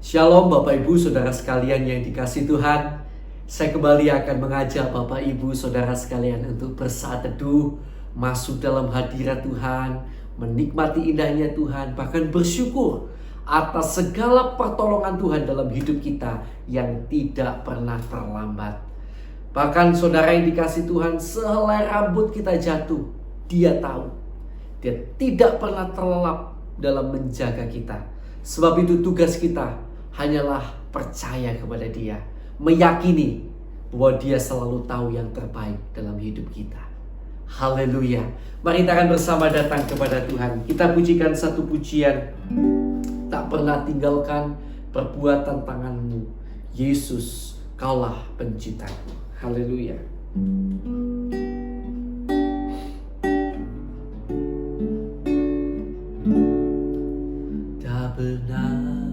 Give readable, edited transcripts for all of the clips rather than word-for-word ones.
Shalom Bapak Ibu Saudara sekalian yang dikasihi Tuhan. Saya kembali akan mengajak Bapak Ibu Saudara sekalian untuk bersaat teduh, masuk dalam hadirat Tuhan, menikmati indahnya Tuhan, bahkan bersyukur atas segala pertolongan Tuhan dalam hidup kita yang tidak pernah terlambat. Bahkan saudara yang dikasihi Tuhan, sehelai rambut kita jatuh, Dia tahu. Dia tidak pernah terlelap dalam menjaga kita. Sebab itu tugas kita hanyalah percaya kepada Dia, meyakini bahwa Dia selalu tahu yang terbaik dalam hidup kita. Haleluya. Mari kita akan bersama datang kepada Tuhan. Kita pujikan satu pujian. Tak pernah tinggalkan perbuatan tangan-Mu, Yesus, Kaulah penciptaku. Haleluya. Tak pernah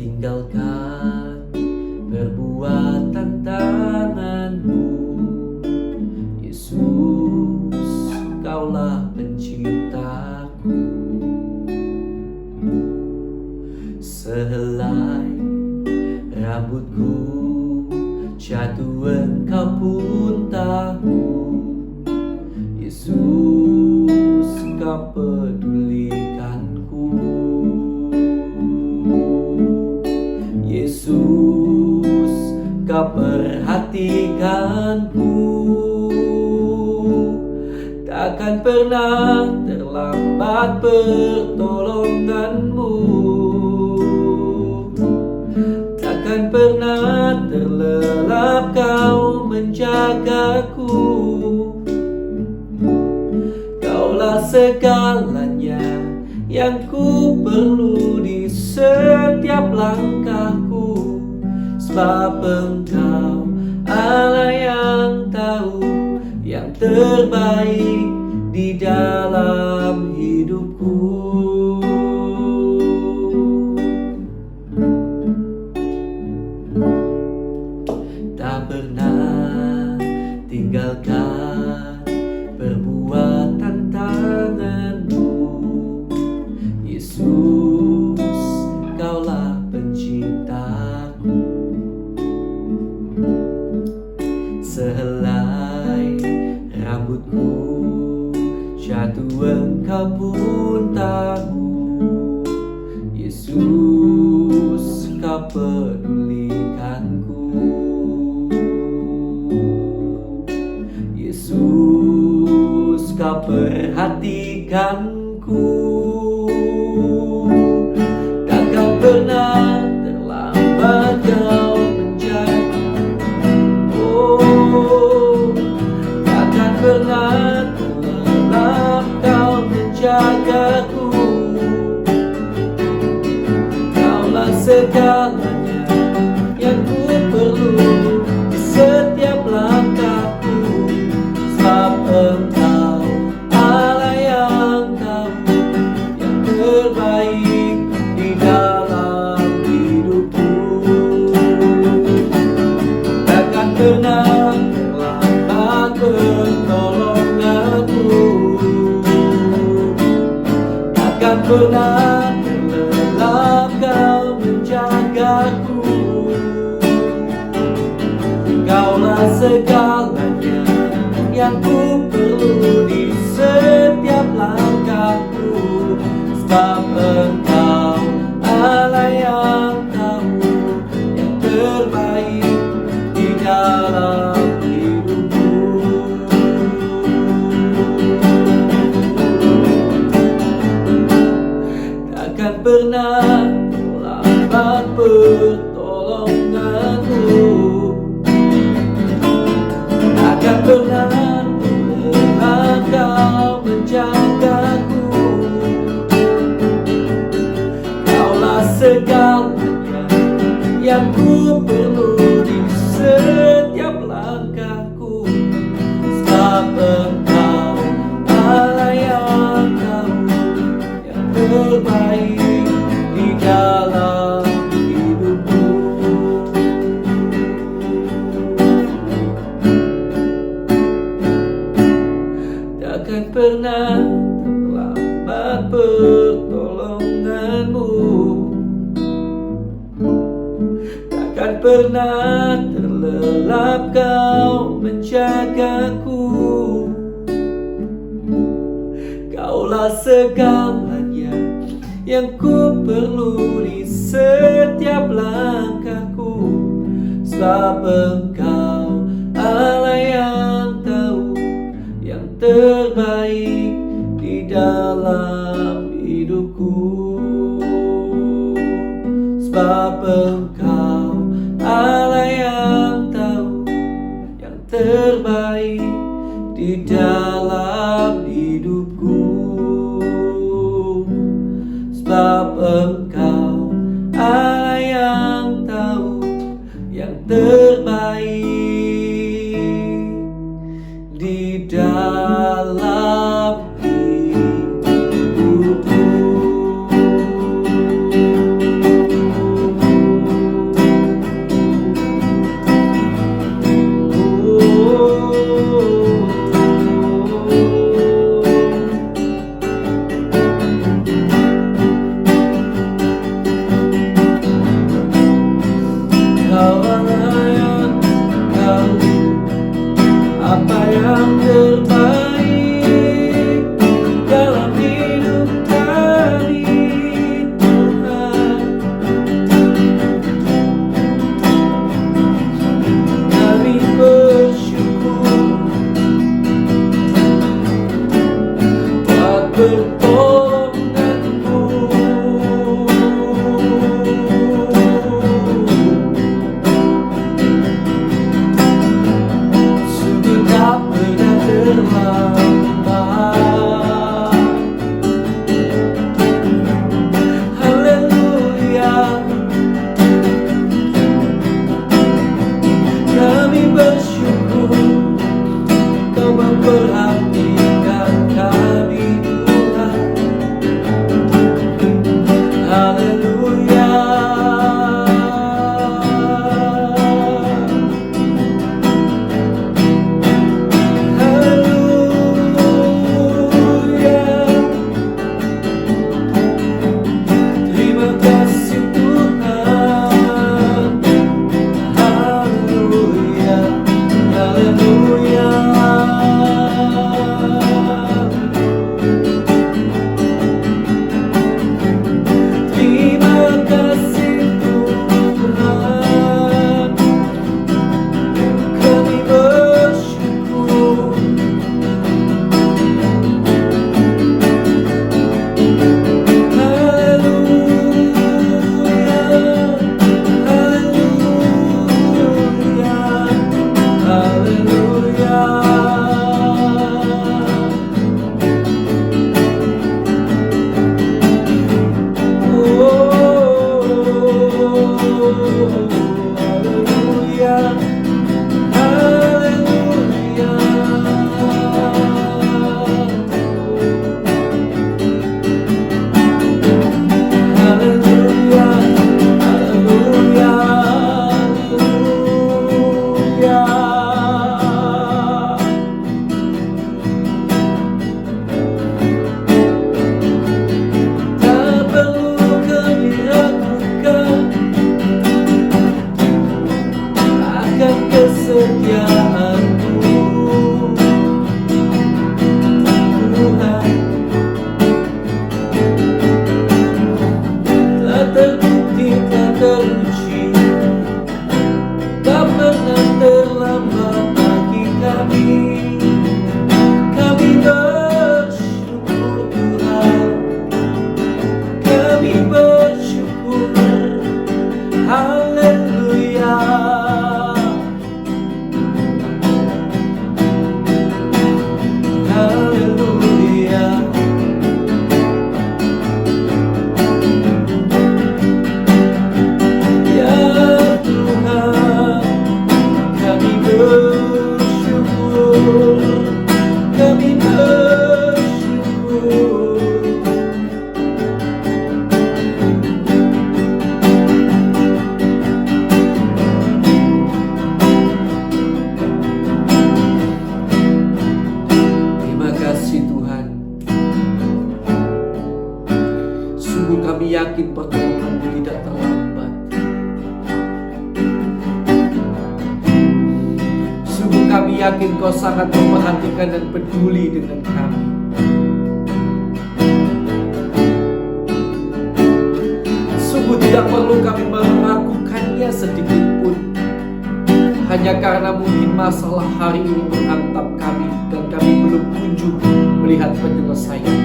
tinggalkan perbuatan tangan-Mu, Yesus, Kaulah penciptaku. Sehelai rambutku jatuh, Engkau pun tahu, Yesus, Kau pedulikanku. Yesus, Kau perhatikanku. Takkan pernah terlambat pertolongan-Mu. Takkan pernah terlelap Kau menjagaku. Kaulah segalanya yang ku perlu di setiap langkahku. Sebab Engkau Allah yang tahu yang terbaik di dalam hidupku. Tak pernah tinggalkan perbuatan tangan-Mu, Yesus, Kaulah penciptaku. Sehelai rambutku jatuh, Engkau pun tahu, Yesus, Kau pedulikanku. Yesus, Kau perhatikanku. Takkan pernah terlambat Kau menjaga. Oh, takkan pernah terlelap Kau menjagaku. Kaulah segalanya yang ku perlu di setiap langkahku. Sebab Engkau Allah yang tahu yang terbaik di dalam hidupku. Takkan pernah terlambat pertolonganku. Takkan pernah terlelap Kau menjagaku. Kaulah segalanya yang ku perlu di setiap langkahku. Sebab Engkau Allah yang tahu yang terbaik di dalam hidupku. Takkan pernah terlambat pertolongan-Mu. Takkan pernah terlelap Kau menjagaku. Kaulah segalanya yang ku perlu di setiap langkahku. Sebab Engkau Allah yang tahu yang terbaik di dalam hidupku. Takkan pernah terlambat pertolongan-Mu. pernah terlelap Kau menjagaku. Kaulah segalanya yang ku perlu di setiap langkahku. Sebab Engkau Allah yang tahu yang terbaik di dalam hidupku. Sebab Engkau Allah yang tahu yang terbaik di dalam hidupku. Sebab Engkau Allah yang tahu yang terbaik di dalam hidupku. yakin Kau sangat memperhatikan dan peduli dengan kami. Sungguh tidak perlu kami meragukannya sedikit pun, hanya karena mungkin masalah hari ini menghantam kami dan kami belum kunjung melihat penyelesaian.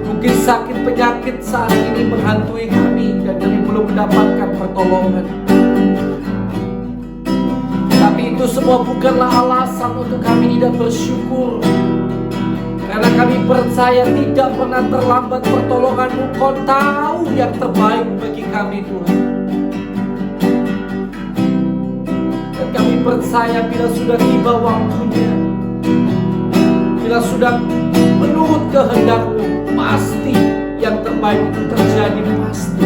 Mungkin sakit penyakit saat ini menghantui kami dan kami belum mendapatkan pertolongan. Tapi itu semua bukanlah alasan untuk kami tidak bersyukur, karena kami percaya tidak pernah terlambat pertolongan-Mu. Kau tahu yang terbaik bagi kami, Tuhan. Dan kami percaya bila sudah tiba waktunya, bila sudah menurut kehendak-Mu, pasti yang terbaik itu terjadi. Pasti.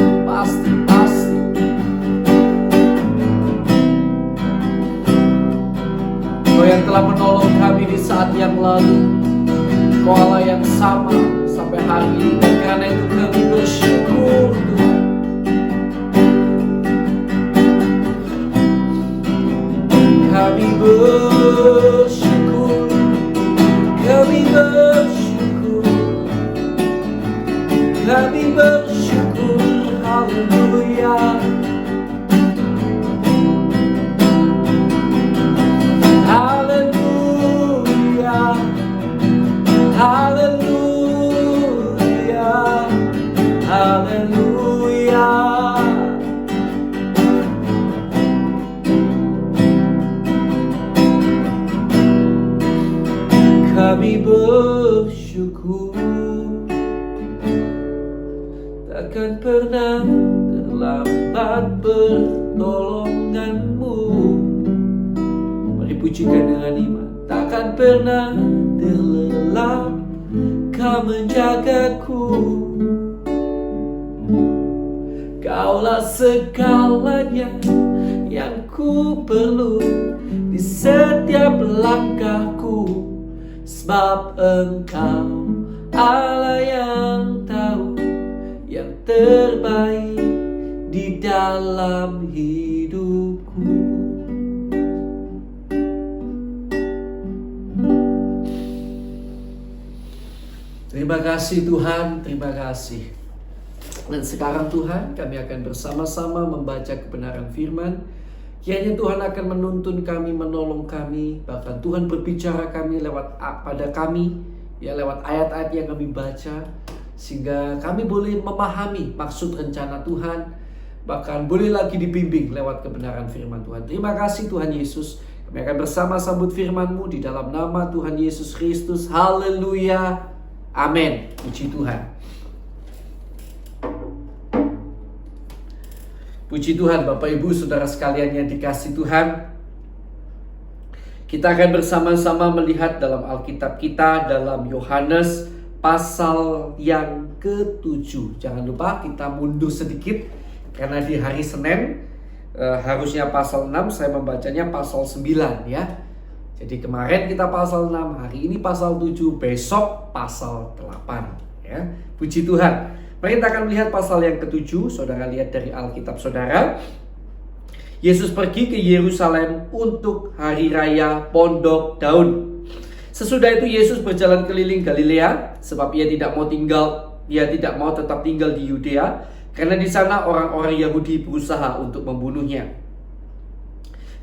Kau yang telah menolong kami di saat yang lalu, Kau Allah yang sama sampai hari ini, dan karena itu kami bersyukur, Tuhan. Kami bersyukur, kami bersyukur, kami bersyukur, haleluya. Haleluya, haleluya. Kami bersyukur, takkan pernah terlambat pertolongan-Mu. Mari pujikan dengan iman. Takkan pernah terlelap Kau menjagaku. Kaulah segalanya yang ku perlu di setiap langkahku, sebab Engkau Allah yang tahu yang terbaik di dalam hidupku. Terima kasih Tuhan, terima kasih. Dan sekarang Tuhan, kami akan bersama-sama membaca kebenaran firman. Kiranya Tuhan akan menuntun kami, menolong kami, bahkan Tuhan berbicara kami lewat lewat ayat-ayat yang kami baca, sehingga kami boleh memahami maksud rencana Tuhan, bahkan boleh lagi dibimbing lewat kebenaran firman Tuhan. Terima kasih Tuhan Yesus. Kami akan bersama sambut firman-Mu di dalam nama Tuhan Yesus Kristus. Haleluya. Amin. Puji Tuhan. Puji Tuhan, Bapak Ibu Saudara sekalian yang dikasihi Tuhan. Kita akan bersama-sama melihat dalam Alkitab kita, dalam Yohanes pasal yang ke-7. Jangan lupa kita mundur sedikit, karena di hari Senin harusnya pasal 6, saya membacanya pasal 9 ya. Jadi kemarin kita pasal 6, hari ini pasal 7, besok pasal 8 ya. Puji Tuhan. Mari kita akan melihat pasal yang ke-7. Saudara lihat dari Alkitab Saudara. Yesus pergi ke Yerusalem untuk hari raya Pondok Daun. Sesudah itu Yesus berjalan keliling Galilea, sebab ia tidak mau tetap tinggal di Yudea, karena di sana orang-orang Yahudi berusaha untuk membunuhnya.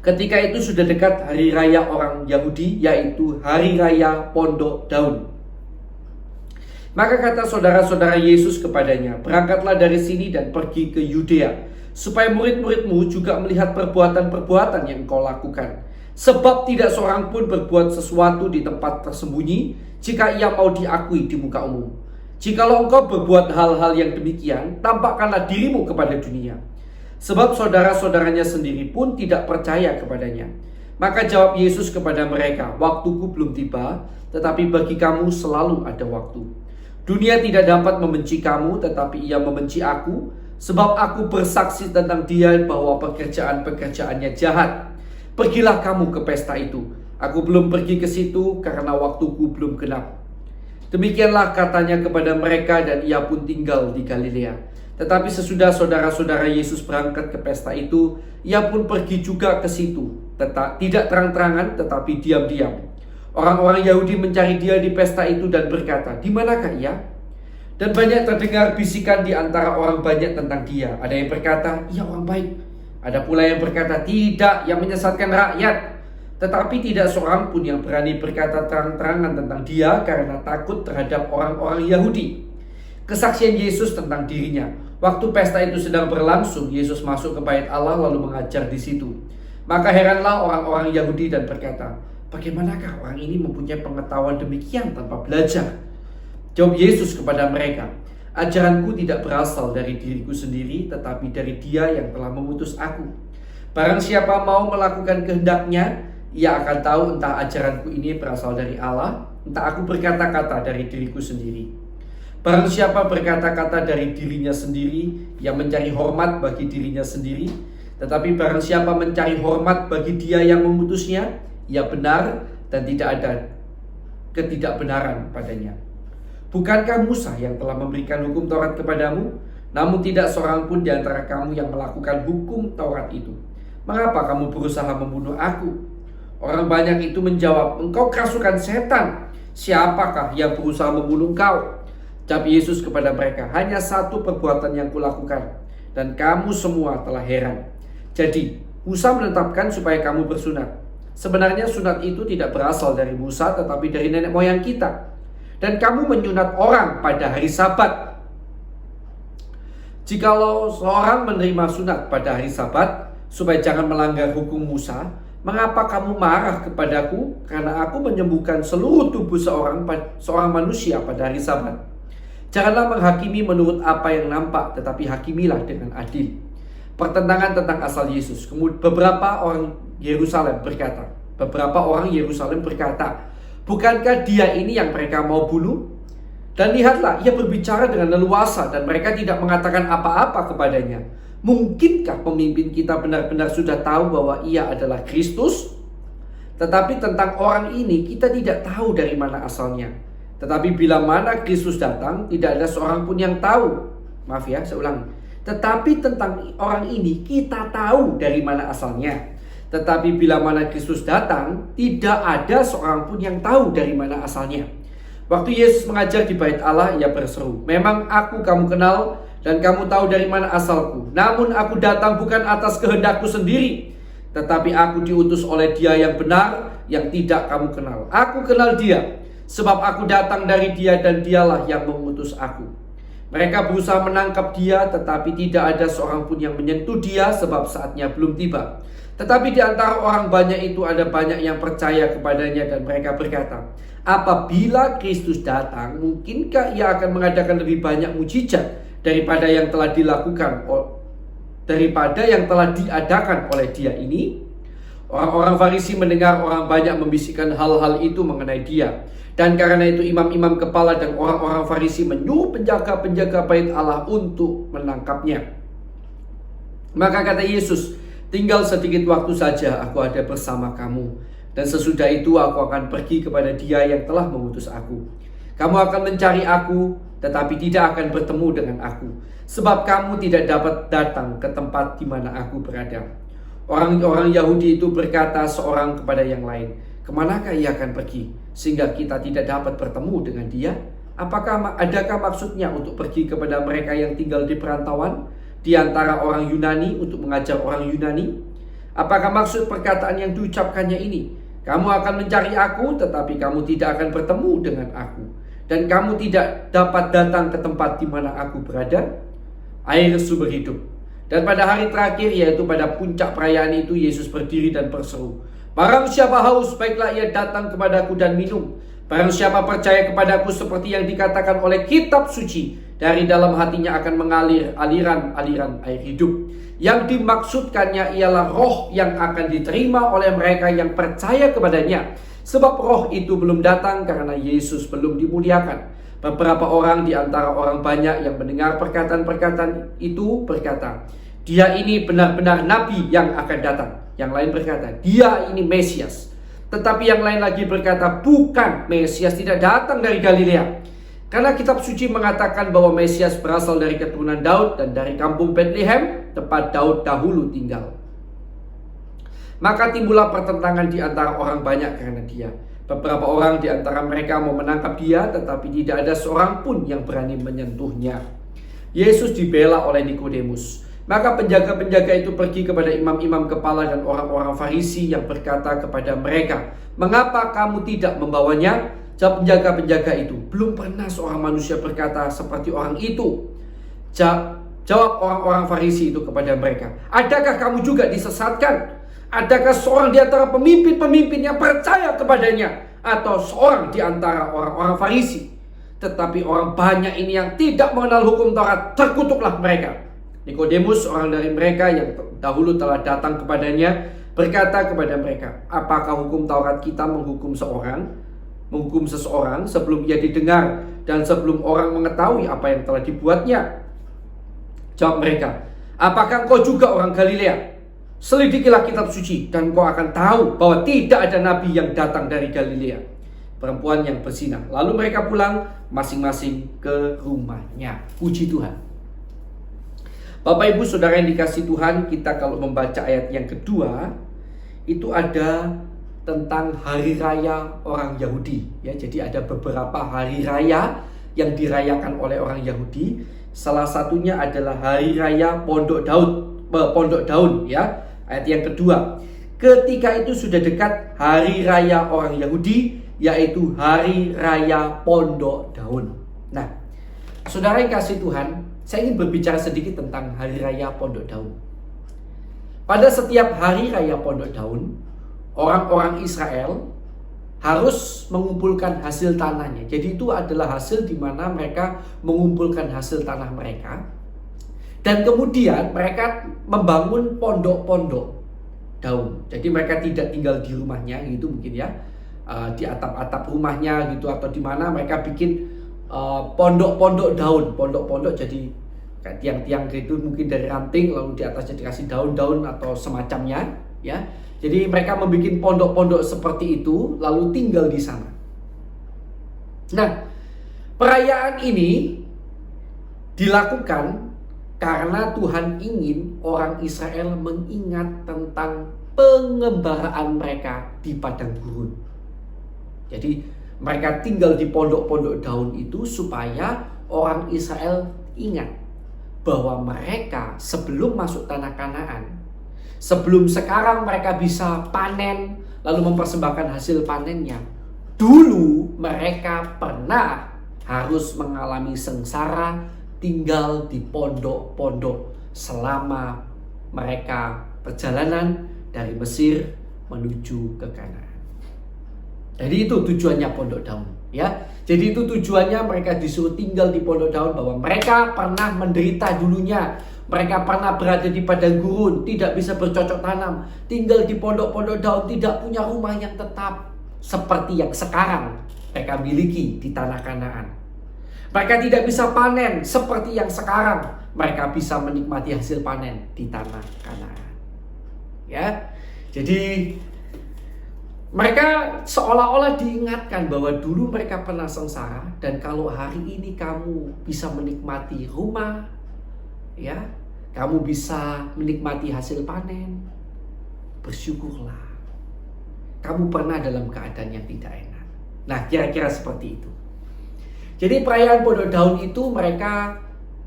Ketika itu sudah dekat hari raya orang Yahudi, yaitu hari raya Pondok Daun. Maka kata saudara-saudara Yesus kepadanya, "Berangkatlah dari sini dan pergi ke Yudea, supaya murid-muridmu juga melihat perbuatan-perbuatan yang engkau lakukan. Sebab tidak seorang pun berbuat sesuatu di tempat tersembunyi, jika ia mau diakui di muka umum. Jikalau engkau berbuat hal-hal yang demikian, tampakkanlah dirimu kepada dunia." Sebab saudara-saudaranya sendiri pun tidak percaya kepadanya. Maka jawab Yesus kepada mereka, "Waktuku belum tiba, tetapi bagi kamu selalu ada waktu. Dunia tidak dapat membenci kamu, tetapi ia membenci aku, sebab aku bersaksi tentang dia bahwa pekerjaan-pekerjaannya jahat. Pergilah kamu ke pesta itu. Aku belum pergi ke situ karena waktuku belum genap." Demikianlah katanya kepada mereka dan ia pun tinggal di Galilea. Tetapi sesudah saudara-saudara Yesus berangkat ke pesta itu, ia pun pergi juga ke situ. Tidak terang-terangan tetapi diam-diam. Orang-orang Yahudi mencari dia di pesta itu dan berkata, "Di manakah ia?" Dan banyak terdengar bisikan di antara orang banyak tentang dia. Ada yang berkata, "Ia orang baik." Ada pula yang berkata, "Tidak, yang menyesatkan rakyat." Tetapi tidak seorang pun yang berani berkata terang-terangan tentang dia karena takut terhadap orang-orang Yahudi. Kesaksian Yesus tentang dirinya. Waktu pesta itu sedang berlangsung, Yesus masuk ke bait Allah lalu mengajar di situ. Maka heranlah orang-orang Yahudi dan berkata, "Bagaimanakah orang ini mempunyai pengetahuan demikian tanpa belajar?" Jawab Yesus kepada mereka, "Ajaranku tidak berasal dari diriku sendiri, tetapi dari Dia yang telah mengutus aku. Barang siapa mau melakukan kehendaknya, ia akan tahu entah ajaranku ini berasal dari Allah, entah aku berkata-kata dari diriku sendiri. Barang siapa berkata-kata dari dirinya sendiri, ia mencari hormat bagi dirinya sendiri. Tetapi barang siapa mencari hormat bagi Dia yang mengutusnya, ia benar dan tidak ada ketidakbenaran padanya. Bukankah Musa yang telah memberikan hukum Taurat kepadamu? Namun tidak seorang pun di antara kamu yang melakukan hukum Taurat itu. Mengapa kamu berusaha membunuh aku?" Orang banyak itu menjawab, "Engkau kerasukan setan. Siapakah yang berusaha membunuh engkau?" Jawab Yesus kepada mereka, "Hanya satu perbuatan yang kulakukan, dan kamu semua telah heran. Jadi Musa menetapkan supaya kamu bersunat. Sebenarnya sunat itu tidak berasal dari Musa, tetapi dari nenek moyang kita. Dan kamu menyunat orang pada hari Sabat. Jikalau seorang menerima sunat pada hari Sabat, supaya jangan melanggar hukum Musa, mengapa kamu marah kepadaku karena aku menyembuhkan seluruh tubuh seorang manusia pada hari Sabat? Janganlah menghakimi menurut apa yang nampak, tetapi hakimilah dengan adil." Pertentangan tentang asal Yesus. Kemudian beberapa orang Yerusalem berkata, "Bukankah Dia ini yang mereka mau bunuh? Dan lihatlah, ia berbicara dengan leluasa dan mereka tidak mengatakan apa-apa kepadanya. Mungkinkah pemimpin kita benar-benar sudah tahu bahwa ia adalah Kristus? Tetapi tentang orang ini kita tidak tahu dari mana asalnya. Tetapi bila mana Kristus datang, tidak ada seorang pun yang tahu." Maaf ya, saya ulangi. Tetapi tentang orang ini kita tahu dari mana asalnya. Tetapi bila mana Kristus datang, tidak ada seorang pun yang tahu dari mana asalnya. Waktu Yesus mengajar di bait Allah, ia berseru, "Memang aku kamu kenal dan kamu tahu dari mana asalku. Namun aku datang bukan atas kehendakku sendiri, tetapi aku diutus oleh Dia yang benar, yang tidak kamu kenal. Aku kenal Dia, sebab aku datang dari Dia dan Dialah yang mengutus aku." Mereka berusaha menangkap Dia, tetapi tidak ada seorang pun yang menyentuh Dia, sebab saatnya belum tiba. Tetapi di antara orang banyak itu ada banyak yang percaya kepadanya, dan mereka berkata, "Apabila Kristus datang, mungkinkah Ia akan mengadakan lebih banyak mujizat daripada yang telah diadakan oleh Dia ini?" Orang-orang Farisi mendengar orang banyak membisikkan hal-hal itu mengenai Dia. Dan karena itu imam-imam kepala dan orang-orang Farisi menyuruh penjaga-penjaga bait Allah untuk menangkapnya. Maka kata Yesus, "Tinggal sedikit waktu saja aku ada bersama kamu. Dan sesudah itu aku akan pergi kepada Dia yang telah mengutus aku. Kamu akan mencari aku, tetapi tidak akan bertemu dengan aku. Sebab kamu tidak dapat datang ke tempat di mana aku berada." Orang-orang Yahudi itu berkata seorang kepada yang lain, "Kemanakah ia akan pergi, sehingga kita tidak dapat bertemu dengan Dia? Adakah maksudnya untuk pergi kepada mereka yang tinggal di perantauan, di antara orang Yunani untuk mengajar orang Yunani? Apakah maksud perkataan yang diucapkannya ini? Kamu akan mencari aku, tetapi kamu tidak akan bertemu dengan aku. Dan kamu tidak dapat datang ke tempat di mana aku berada?" Air sumber hidup. Dan pada hari terakhir, yaitu pada puncak perayaan itu, Yesus berdiri dan berseru, "Barang siapa haus, baiklah ia datang kepadaku dan minum. Barang siapa percaya kepadaku, seperti yang dikatakan oleh kitab suci, dari dalam hatinya akan mengalir aliran-aliran air hidup." Yang dimaksudkannya ialah roh yang akan diterima oleh mereka yang percaya kepadanya. Sebab roh itu belum datang karena Yesus belum dimuliakan. Beberapa orang di antara orang banyak yang mendengar perkataan-perkataan itu berkata, "Dia ini benar-benar nabi yang akan datang." Yang lain berkata, "Dia ini Mesias." Tetapi yang lain lagi berkata, "Bukan, Mesias tidak datang dari Galilea. Karena kitab suci mengatakan bahwa Mesias berasal dari keturunan Daud dan dari kampung Bethlehem, tempat Daud dahulu tinggal. Maka timbullah pertentangan di antara orang banyak karena dia. Beberapa orang di antara mereka mau menangkap dia, tetapi tidak ada seorang pun yang berani menyentuhnya. Yesus dibela oleh Nikodemus. Maka penjaga-penjaga itu pergi kepada imam-imam kepala dan orang-orang Farisi yang berkata kepada mereka, "Mengapa kamu tidak membawanya?" Jawab penjaga-penjaga itu, "Belum pernah seorang manusia berkata seperti orang itu." Jawab orang-orang Farisi itu kepada mereka, "Adakah kamu juga disesatkan? Adakah seorang di antara pemimpin-pemimpin yang percaya kepadanya, atau seorang di antara orang-orang Farisi? Tetapi orang banyak ini yang tidak mengenal hukum Taurat, terkutuklah mereka." Nikodemus, orang dari mereka yang dahulu telah datang kepadanya, berkata kepada mereka, "Apakah hukum Taurat kita menghukum seseorang sebelum ia didengar dan sebelum orang mengetahui apa yang telah dibuatnya?" Jawab mereka, "Apakah engkau juga orang Galilea? Selidikilah kitab suci dan kau akan tahu bahwa tidak ada nabi yang datang dari Galilea." Perempuan yang berzinah. Lalu mereka pulang masing-masing ke rumahnya. Puji Tuhan. Bapak Ibu Saudara yang dikasihi Tuhan, kita kalau membaca ayat yang kedua, itu ada tentang hari raya orang Yahudi. Ya, jadi ada beberapa hari raya yang dirayakan oleh orang Yahudi. Salah satunya adalah hari raya Pondok Daun, ya. Ayat yang kedua, ketika itu sudah dekat hari raya orang Yahudi, yaitu hari raya Pondok Daun. Nah, saudara yang kasih Tuhan, saya ingin berbicara sedikit tentang hari raya Pondok Daun. Pada setiap hari raya Pondok Daun, orang-orang Israel harus mengumpulkan hasil tanahnya. Jadi itu adalah hasil di mana mereka mengumpulkan hasil tanah mereka. Dan kemudian mereka membangun pondok-pondok daun. Jadi mereka tidak tinggal di rumahnya gitu mungkin ya. Di atap-atap rumahnya gitu, atau di mana mereka bikin pondok-pondok daun. Pondok-pondok jadi kayak tiang-tiang gitu mungkin dari ranting, lalu di atasnya dikasih daun-daun atau semacamnya ya. Jadi mereka membuat pondok-pondok seperti itu lalu tinggal di sana. Nah, perayaan ini dilakukan karena Tuhan ingin orang Israel mengingat tentang pengembaraan mereka di padang gurun. Jadi mereka tinggal di pondok-pondok daun itu supaya orang Israel ingat bahwa mereka sebelum masuk tanah Kanaan, sebelum sekarang mereka bisa panen lalu mempersembahkan hasil panennya, dulu mereka pernah harus mengalami sengsara tinggal di pondok-pondok selama mereka perjalanan dari Mesir menuju ke Kanaan. Jadi itu tujuannya pondok daun, ya. Jadi itu tujuannya mereka disuruh tinggal di pondok daun, bahwa mereka pernah menderita dulunya. Mereka pernah berada di padang gurun, tidak bisa bercocok tanam, tinggal di pondok-pondok daun, tidak punya rumah yang tetap seperti yang sekarang mereka miliki di tanah Kanaan. Mereka tidak bisa panen seperti yang sekarang mereka bisa menikmati hasil panen di tanah Kanaan. Ya. Jadi mereka seolah-olah diingatkan bahwa dulu mereka pernah sengsara, dan kalau hari ini kamu bisa menikmati rumah, ya, kamu bisa menikmati hasil panen, bersyukurlah. Kamu pernah dalam keadaan yang tidak enak. Nah, kira-kira seperti itu. Jadi perayaan Pondok Daun itu mereka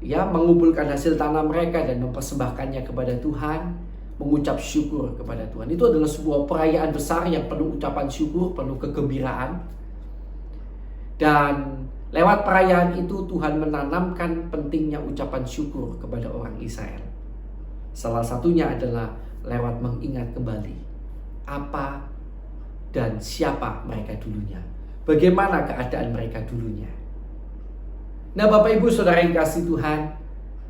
ya mengumpulkan hasil tanah mereka dan mempersembahkannya kepada Tuhan, mengucap syukur kepada Tuhan. Itu adalah sebuah perayaan besar yang penuh ucapan syukur, penuh kegembiraan. Dan lewat perayaan itu Tuhan menanamkan pentingnya ucapan syukur kepada orang Israel. Salah satunya adalah lewat mengingat kembali apa dan siapa mereka dulunya, bagaimana keadaan mereka dulunya. Nah, Bapak Ibu Saudara yang kasih Tuhan,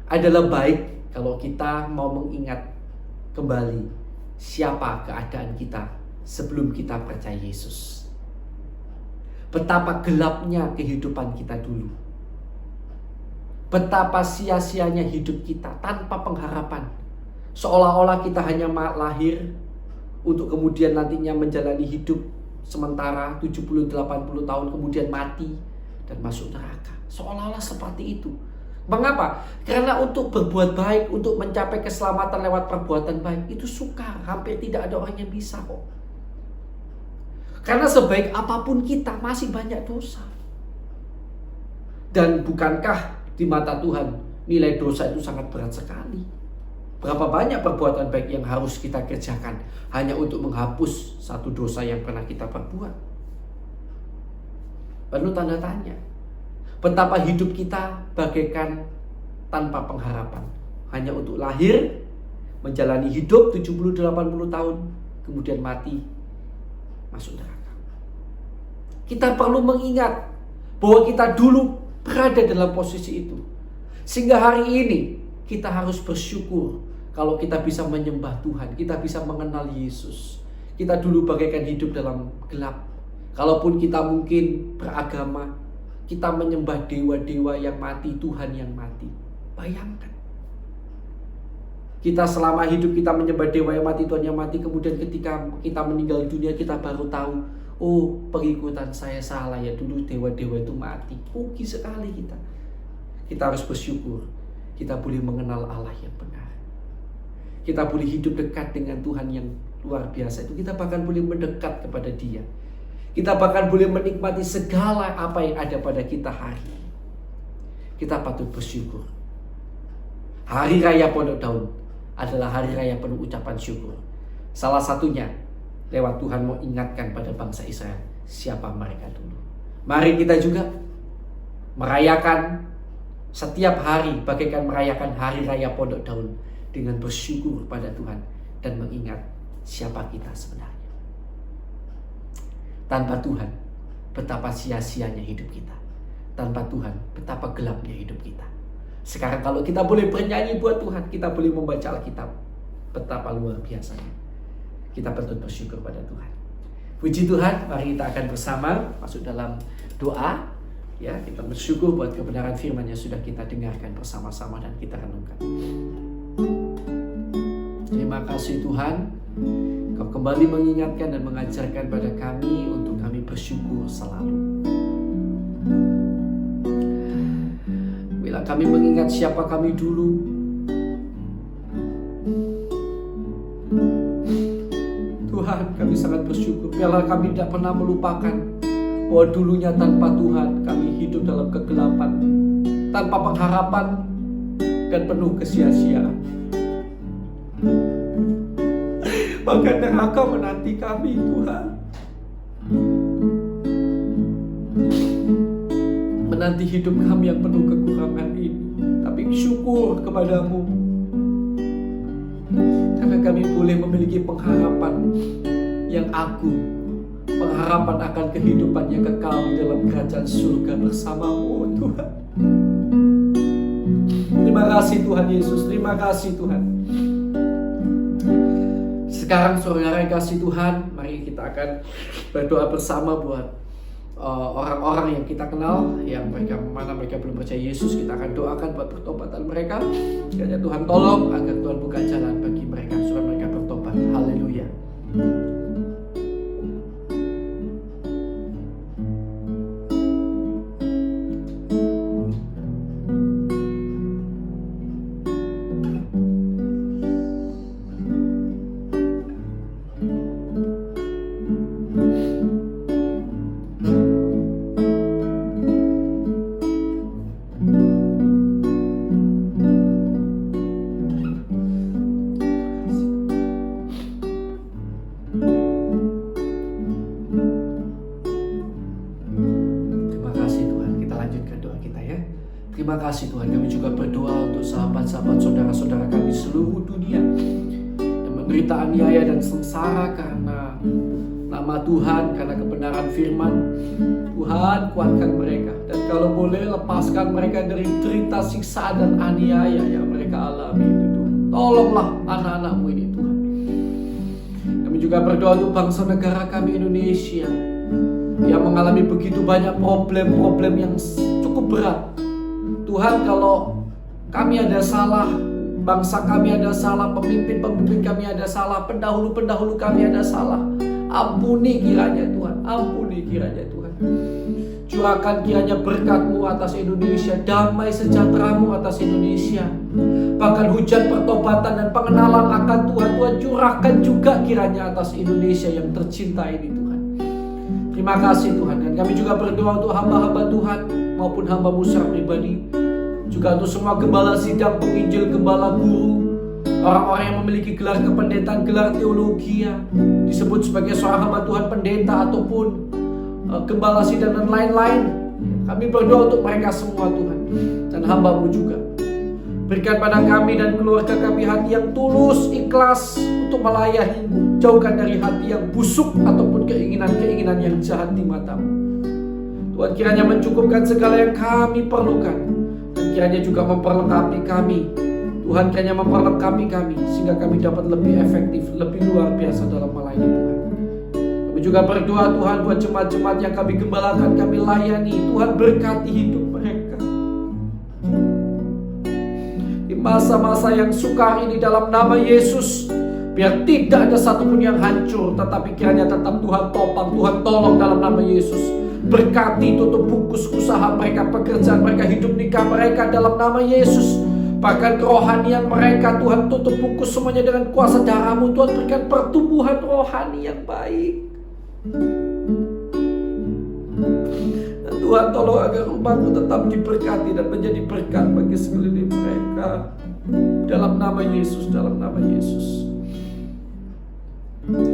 adalah baik kalau kita mau mengingat kembali siapa keadaan kita sebelum kita percaya Yesus. Betapa gelapnya kehidupan kita dulu. Betapa sia-sianya hidup kita tanpa pengharapan. Seolah-olah kita hanya lahir untuk kemudian nantinya menjalani hidup sementara 70-80 tahun kemudian mati. dan masuk neraka. Seolah-olah seperti itu. Mengapa? Karena untuk berbuat baik, untuk mencapai keselamatan lewat perbuatan baik, itu sukar. Hampir tidak ada orang yang bisa kok. Karena sebaik apapun kita, masih banyak dosa. Dan bukankah di mata Tuhan, nilai dosa itu sangat berat sekali? Berapa banyak perbuatan baik yang harus kita kerjakan hanya untuk menghapus satu dosa yang pernah kita perbuat? Penuh tanda tanya. Betapa hidup kita bagaikan tanpa pengharapan. Hanya untuk lahir, menjalani hidup 70-80 tahun, kemudian mati, masuk neraka. Kita perlu mengingat bahwa kita dulu berada dalam posisi itu. Sehingga hari ini kita harus bersyukur kalau kita bisa menyembah Tuhan, kita bisa mengenal Yesus. Kita dulu bagaikan hidup dalam gelap. Kalaupun kita mungkin beragama, kita menyembah dewa-dewa yang mati, Tuhan yang mati. Bayangkan. Kita selama hidup kita menyembah dewa yang mati, Tuhan yang mati. Kemudian ketika kita meninggal dunia, kita baru tahu, oh, pengikutan saya salah ya, dulu dewa-dewa itu mati. Rugi sekali kita. Kita harus bersyukur. Kita boleh mengenal Allah yang benar. Kita boleh hidup dekat dengan Tuhan yang luar biasa itu. Kita bahkan boleh mendekat kepada Dia. Kita bahkan boleh menikmati segala apa yang ada pada kita hari ini. Kita patut bersyukur. Hari Raya Pondok Daun adalah hari raya penuh ucapan syukur. Salah satunya lewat Tuhan mau ingatkan pada bangsa Israel siapa mereka dulu. Mari kita juga merayakan setiap hari bagaikan merayakan hari raya Pondok Daun dengan bersyukur pada Tuhan dan mengingat siapa kita sebenarnya. Tanpa Tuhan, betapa sia-sianya hidup kita. Tanpa Tuhan, betapa gelapnya hidup kita. Sekarang kalau kita boleh bernyanyi buat Tuhan, kita boleh membaca Alkitab, betapa luar biasanya. Kita patut bersyukur pada Tuhan. Puji Tuhan, mari kita akan bersama masuk dalam doa. Ya, kita bersyukur buat kebenaran firman yang sudah kita dengarkan bersama-sama dan kita renungkan. Terima kasih Tuhan, Kau kembali mengingatkan dan mengajarkan pada kami untuk kami bersyukur selalu. Bila kami mengingat siapa kami dulu, Tuhan, kami sangat bersyukur. Biarlah kami tidak pernah melupakan bahwa dulunya tanpa Tuhan kami hidup dalam kegelapan, tanpa pengharapan dan penuh kesia-siaan. Bahkan neraka menanti kami, Tuhan. Menanti hidup kami yang penuh kekurangan ini. Tapi syukur kepadamu, karena kami boleh memiliki pengharapan yang agung, pengharapan akan kehidupan yang kekal di dalam kerajaan surga bersamamu, Tuhan. Terima kasih Tuhan Yesus, terima kasih Tuhan. Sekarang saudara yang kasih Tuhan, mari kita akan berdoa bersama buat orang-orang yang kita kenal, yang mana mereka belum percaya Yesus. Kita akan doakan buat pertobatan mereka. Kiranya Tuhan tolong agar Tuhan buka jalan bagi mereka supaya mereka bertobat. Haleluya. Terima kasih Tuhan, kami juga berdoa untuk sahabat-sahabat saudara-saudara kami seluruh dunia yang menderita aniaya dan sengsara karena nama Tuhan, karena kebenaran firman. Tuhan, kuatkan mereka, dan kalau boleh lepaskan mereka dari derita, siksa dan aniaya yang mereka alami itu Tuhan. Tolonglah anak-anak-Mu ini Tuhan. Kami juga berdoa untuk bangsa negara kami Indonesia yang mengalami begitu banyak problem-problem yang cukup berat. Tuhan, kalau kami ada salah, bangsa kami ada salah, pemimpin-pemimpin kami ada salah, pendahulu-pendahulu kami ada salah, ampuni kiranya Tuhan, ampuni kiranya Tuhan. Curahkan kiranya berkat-Mu atas Indonesia, damai sejahtera-Mu atas Indonesia. Bahkan hujan pertobatan dan pengenalan akan Tuhan, Tuhan curahkan juga kiranya atas Indonesia yang tercinta ini Tuhan. Terima kasih Tuhan. Dan kami juga berdoa untuk hamba-hamba Tuhan maupun hamba-Mu secara pribadi. Juga untuk semua gembala sidang, penginjil, gembala guru, orang-orang yang memiliki gelar kependetaan, gelar teologi, disebut sebagai seorang hamba Tuhan, pendeta ataupun gembala sidang dan lain-lain. Kami berdoa untuk mereka semua Tuhan, dan hamba-Mu juga. Berikan pada kami dan keluarga kami hati yang tulus, ikhlas untuk melayani-Mu. Jauhkan dari hati yang busuk ataupun keinginan-keinginan yang jahat di mata-Mu. Tuhan kiranya mencukupkan segala yang kami perlukan, dan kiranya juga memperlengkapi kami. Tuhan kiranya memperlengkapi kami sehingga kami dapat lebih efektif, lebih luar biasa dalam melayani Tuhan. Kami juga berdoa Tuhan buat jemaat-jemaat yang kami gembalakan, kami layani. Tuhan berkati hidup mereka di masa-masa yang sukar ini dalam nama Yesus. Biar tidak ada satupun yang hancur, tetapi kiranya tetap Tuhan topang, Tuhan tolong dalam nama Yesus. Berkati, tutup bungkus usaha mereka, pekerjaan mereka, hidup nikah mereka dalam nama Yesus. Bahkan kerohanian mereka Tuhan tutup bungkus semuanya dengan kuasa darah-Mu. Tuhan berikan pertumbuhan rohani yang baik. Dan Tuhan tolong agar umat-Mu tetap diberkati dan menjadi berkat bagi sekeliling mereka. Dalam nama Yesus, dalam nama Yesus.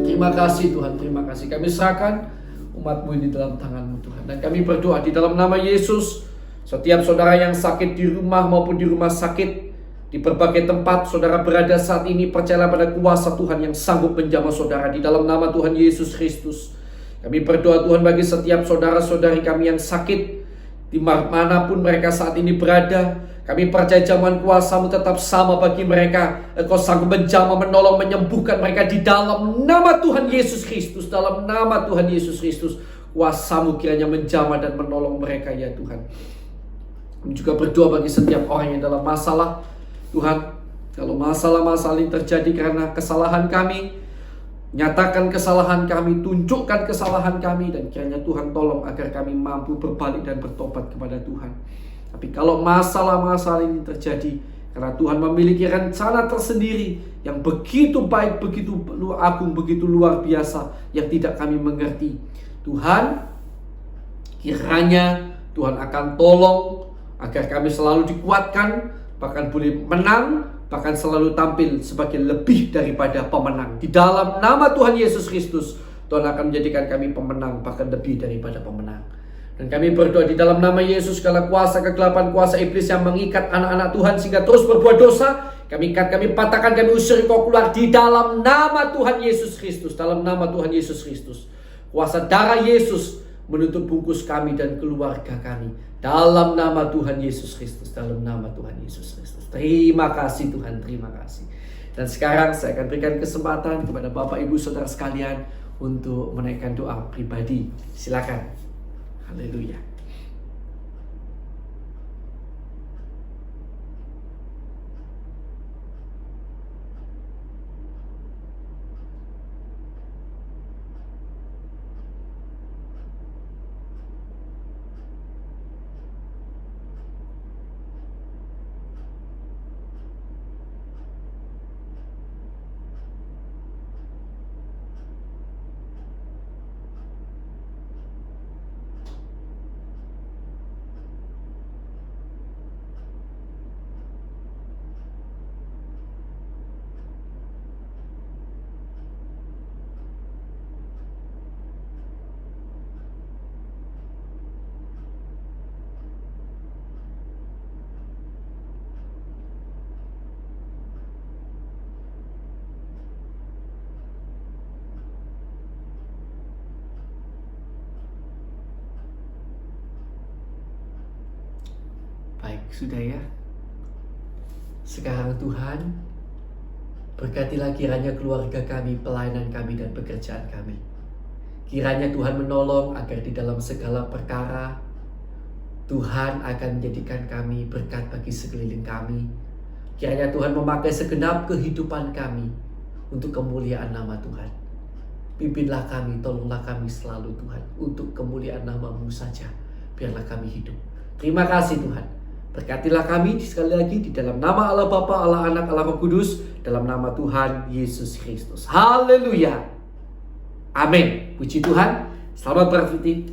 Terima kasih Tuhan, terima kasih. Kami serahkan umat-Mu ini dalam tangan-Mu Tuhan. Dan kami berdoa di dalam nama Yesus. Setiap saudara yang sakit di rumah maupun di rumah sakit, di berbagai tempat saudara berada saat ini, percayalah pada kuasa Tuhan yang sanggup menjamah saudara di dalam nama Tuhan Yesus Kristus. Kami berdoa Tuhan bagi setiap saudara-saudari kami yang sakit, di manapun mereka saat ini berada. Kami percaya jamuan kuasa-Mu tetap sama bagi mereka. Engkau sanggup menjamah, menolong, menyembuhkan mereka di dalam nama Tuhan Yesus Kristus. Dalam nama Tuhan Yesus Kristus, kuasa-Mu kiranya menjamah dan menolong mereka ya Tuhan. Kami juga berdoa bagi setiap orang yang dalam masalah. Tuhan, kalau masalah-masalah ini terjadi karena kesalahan kami, nyatakan kesalahan kami, tunjukkan kesalahan kami, dan kiranya Tuhan tolong agar kami mampu berbalik dan bertobat kepada Tuhan. Tapi kalau masalah-masalah ini terjadi karena Tuhan memiliki rencana tersendiri yang begitu baik, begitu agung, begitu luar biasa yang tidak kami mengerti. Tuhan, kiranya Tuhan akan tolong agar kami selalu dikuatkan, bahkan boleh menang, bahkan selalu tampil sebagai lebih daripada pemenang. Di dalam nama Tuhan Yesus Kristus, Tuhan akan menjadikan kami pemenang, bahkan lebih daripada pemenang. Dan kami berdoa di dalam nama Yesus, segala kuasa kegelapan, kuasa iblis yang mengikat anak-anak Tuhan sehingga terus berbuat dosa, kami ikat, kami patahkan, kami usir kau keluar di dalam nama Tuhan Yesus Kristus. Dalam nama Tuhan Yesus Kristus, kuasa darah Yesus menutup bungkus kami dan keluarga kami. Dalam nama Tuhan Yesus Kristus, dalam nama Tuhan Yesus Kristus. Terima kasih Tuhan, terima kasih. Dan sekarang saya akan berikan kesempatan kepada Bapak Ibu Saudara sekalian untuk menaikkan doa pribadi. Silakan. Haleluya. Baik, sudah ya. Sekarang Tuhan, berkatilah kiranya keluarga kami, pelayanan kami, dan pekerjaan kami. Kiranya Tuhan menolong agar di dalam segala perkara Tuhan akan menjadikan kami berkat bagi sekeliling kami. Kiranya Tuhan memakai segenap kehidupan kami untuk kemuliaan nama Tuhan. Pimpinlah kami, tolonglah kami selalu Tuhan, untuk kemuliaan nama-Mu saja. biarlah kami hidup. Terima kasih Tuhan. Berkatilah kami sekali lagi di dalam nama Allah Bapa, Allah Anak, Allah Roh Kudus, dalam nama Tuhan Yesus Kristus. Haleluya. Amin. Puji Tuhan. Selamat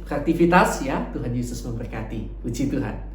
beraktivitas ya. Tuhan Yesus memberkati. Puji Tuhan.